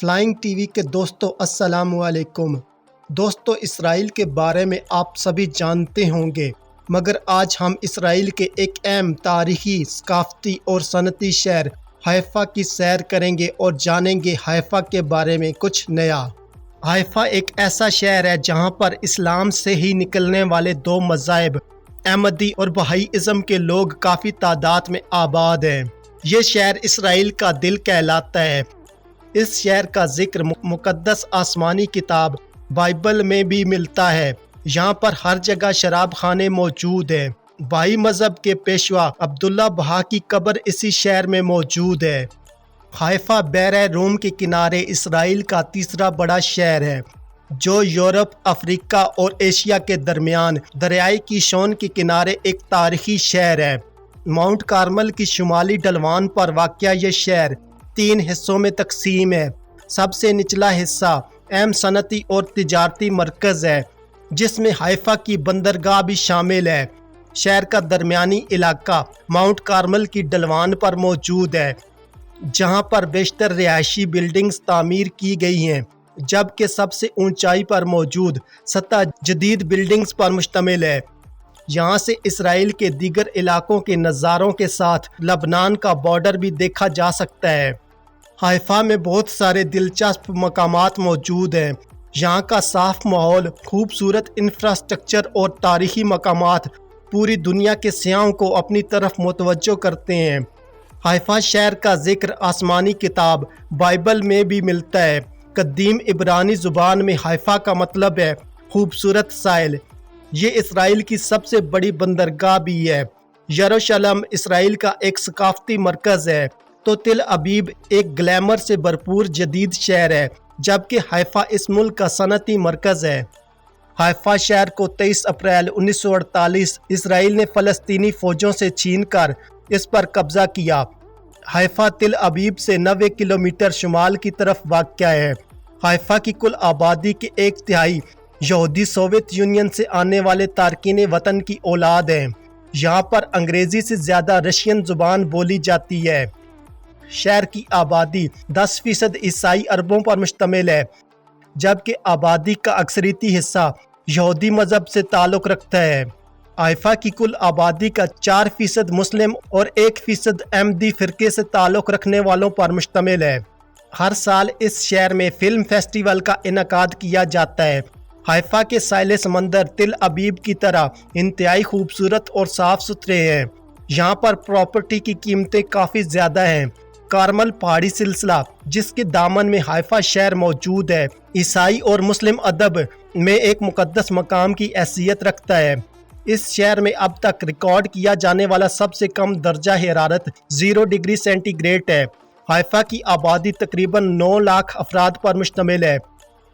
Flying T V کے دوستوں السلام علیکم۔ دوستوں، اسرائیل کے بارے میں آپ سبھی جانتے ہوں گے، مگر آج ہم اسرائیل کے ایک اہم تاریخی، ثقافتی اور صنعتی شہر حیفا کی سیر کریں گے اور جانیں گے حیفا کے بارے میں کچھ نیا۔ حیفا ایک ایسا شہر ہے جہاں پر اسلام سے ہی نکلنے والے دو مذاہب احمدی اور بہائی ازم کے لوگ کافی تعداد میں آباد ہیں۔ یہ شہر اسرائیل کا دل کہلاتا ہے۔ اس شہر کا ذکر مقدس آسمانی کتاب بائبل میں بھی ملتا ہے۔ یہاں پر ہر جگہ شراب خانے موجود ہیں۔ بہائی مذہب کے پیشوا عبداللہ بہا کی قبر اسی شہر میں موجود ہے۔ حیفا بحر روم کے کنارے اسرائیل کا تیسرا بڑا شہر ہے، جو یورپ، افریقہ اور ایشیا کے درمیان دریائے کیشون کے کنارے ایک تاریخی شہر ہے۔ ماؤنٹ کارمل کی شمالی ڈھلوان پر واقع یہ شہر 3 حصوں میں تقسیم ہے۔ سب سے نچلا حصہ اہم صنعتی اور تجارتی مرکز ہے، جس میں حیفا کی بندرگاہ بھی شامل ہے۔ شہر کا درمیانی علاقہ ماؤنٹ کارمل کی ڈھلوان پر موجود ہے، جہاں پر بیشتر رہائشی بلڈنگز تعمیر کی گئی ہیں، جبکہ سب سے اونچائی پر موجود سطح جدید بلڈنگز پر مشتمل ہے۔ یہاں سے اسرائیل کے دیگر علاقوں کے نظاروں کے ساتھ لبنان کا بارڈر بھی دیکھا جا سکتا ہے۔ حیفا میں بہت سارے دلچسپ مقامات موجود ہیں۔ یہاں کا صاف ماحول، خوبصورت انفراسٹرکچر اور تاریخی مقامات پوری دنیا کے سیاحوں کو اپنی طرف متوجہ کرتے ہیں۔ حیفا شہر کا ذکر آسمانی کتاب بائبل میں بھی ملتا ہے۔ قدیم عبرانی زبان میں حیفا کا مطلب ہے خوبصورت ساحل۔ یہ اسرائیل کی سب سے بڑی بندرگاہ بھی ہے۔ یروشلم اسرائیل کا ایک ثقافتی مرکز ہے، تو تل ابیب ایک گلیمر سے بھرپور جدید شہر ہے، جبکہ حیفا اس ملک کا صنعتی مرکز ہے۔ حیفا شہر کو 23 اپریل 1948 اسرائیل نے فلسطینی فوجوں سے چھین کر اس پر قبضہ کیا۔ حیفا تل ابیب سے 90 کلومیٹر شمال کی طرف واقع ہے۔ حیفا کی کل آبادی کے 1/3 یہودی سوویت یونین سے آنے والے تارکین وطن کی اولاد ہیں۔ یہاں پر انگریزی سے زیادہ رشین زبان بولی جاتی ہے۔ شہر کی آبادی 10% عیسائی عربوں پر مشتمل ہے، جبکہ آبادی کا اکثریتی حصہ یہودی مذہب سے تعلق رکھتا ہے۔ حیفا کی کل آبادی کا 4% مسلم اور 1% احمدی فرقے سے تعلق رکھنے والوں پر مشتمل ہے۔ ہر سال اس شہر میں فلم فیسٹیول کا انعقاد کیا جاتا ہے۔ حیفا کے ساحل سمندر تل ابیب کی طرح انتہائی خوبصورت اور صاف ستھرے ہیں۔ یہاں پر پراپرٹی کی قیمتیں کافی زیادہ ہیں۔ کارمل پہاڑی سلسلہ، جس کے دامن میں حیفا شہر موجود ہے، عیسائی اور مسلم ادب میں ایک مقدس مقام کی حیثیت رکھتا ہے۔ اس شہر میں اب تک ریکارڈ کیا جانے والا سب سے کم درجہ حرارت 0 ڈگری سینٹی گریڈ ہے۔ حیفا کی آبادی تقریباً 9 لاکھ افراد پر مشتمل ہے،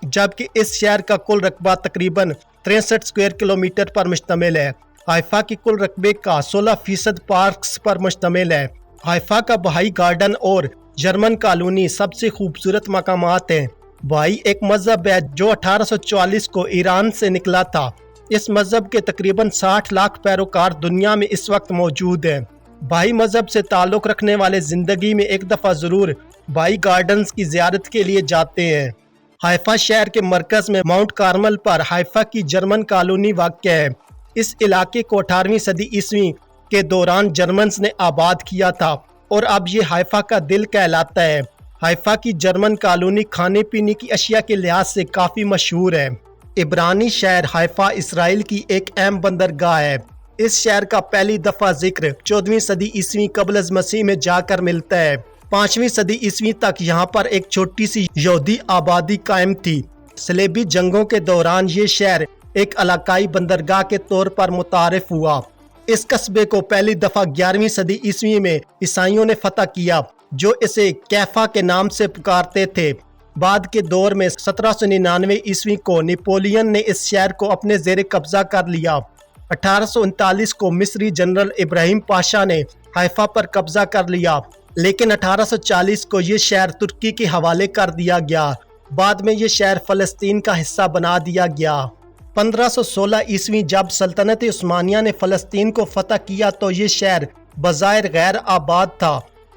جبکہ اس شہر کا کل رقبہ تقریباً 63 اسکوائر کلومیٹر پر مشتمل ہے۔ حیفا کی کل رقبے کا 16% پارکس پر مشتمل ہے۔ حیفا کا بہائی گارڈن اور جرمن کالونی سب سے خوبصورت مقامات ہیں۔ بہائی ایک مذہب ہے جو 1844 کو ایران سے نکلا تھا۔ اس مذہب کے تقریباً 60 لاکھ پیروکار دنیا میں اس وقت موجود ہیں۔ بہائی مذہب سے تعلق رکھنے والے زندگی میں ایک دفعہ ضرور بہائی گارڈنز کی زیارت کے لیے جاتے ہیں۔ حیفا شہر کے مرکز میں ماؤنٹ کارمل پر حیفا کی جرمن کالونی واقع ہے۔ اس علاقے کو 18ویں صدی عیسوی کے دوران جرمنز نے آباد کیا تھا اور اب یہ حیفا کا دل کہلاتا ہے۔ حیفا کی جرمن کالونی کھانے پینے کی اشیاء کے لحاظ سے کافی مشہور ہے۔ عبرانی شہر حیفا اسرائیل کی ایک اہم بندرگاہ ہے۔ اس شہر کا پہلی دفعہ ذکر 14ویں صدی عیسوی قبل از مسیح میں جا کر ملتا ہے۔ 5ویں صدی عیسوی تک یہاں پر ایک چھوٹی سی یہودی آبادی قائم تھی۔ صلیبی جنگوں کے دوران یہ شہر ایک علاقائی بندرگاہ کے طور پر متعارف ہوا۔ اس قصبے کو پہلی دفعہ 11ویں صدی عیسوی میں عیسائیوں نے فتح کیا، جو اسے کیفا کے نام سے پکارتے تھے۔ بعد کے دور میں 1799 عیسوی کو نیپولین نے اس شہر کو اپنے زیر قبضہ کر لیا۔ 1839 کو مصری جنرل ابراہیم پاشا نے حیفا پر قبضہ کر لیا، لیکن 1840 کو یہ شہر ترکی کے حوالے کر دیا گیا۔ بعد میں یہ شہر فلسطین کا حصہ بنا دیا گیا۔ 1516 عیسوی جب سلطنت عثمانیہ نے فلسطین کو فتح کیا تو یہ شہر بظاہر غیر آباد تھا،